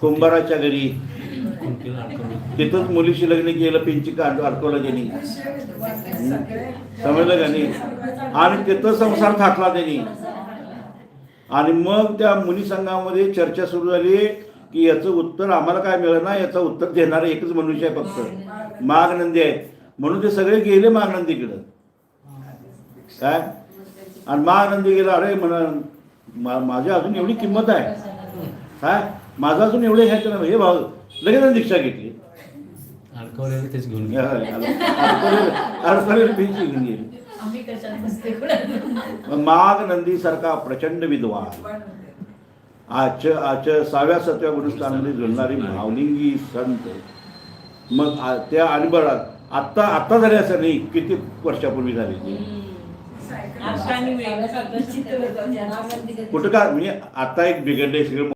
कुंभाराच्या घरी तिथंच मुलीशी लग्न केलं, पिंचिक अडकवलं त्यांनी, समजलं का नाही? आणि तिथं संसार थाटला त्यांनी. आणि मग त्या मुनी संघामध्ये चर्चा सुरू झाली की याचं उत्तर आम्हाला काय मिळेना, याचं उत्तर देणारा एकच मनुष्य आहे, फक्त माघनंदी आहे. म्हणून ते सगळे गेले माघनंदीकडं. काय आणि माघनंदी गेला, अरे म्हणा माझी अजून एवढी किंमत आहे, काय माझा अजून एवढे ह्याचं ना हे भाऊ, लगेच दीक्षा घेतली. घेऊन गेली. माघनंदी सारखा प्रचंड विद्वान, आच 6व्या-7व्या गुरुस्थानामध्ये जुळणारी भावलिंगी संत. मग त्या आणि बरं आत्ता झाले असं नाही, किती वर्षापूर्वी झाली कुठं का म्हणजे आता एक बिघडले सगळं.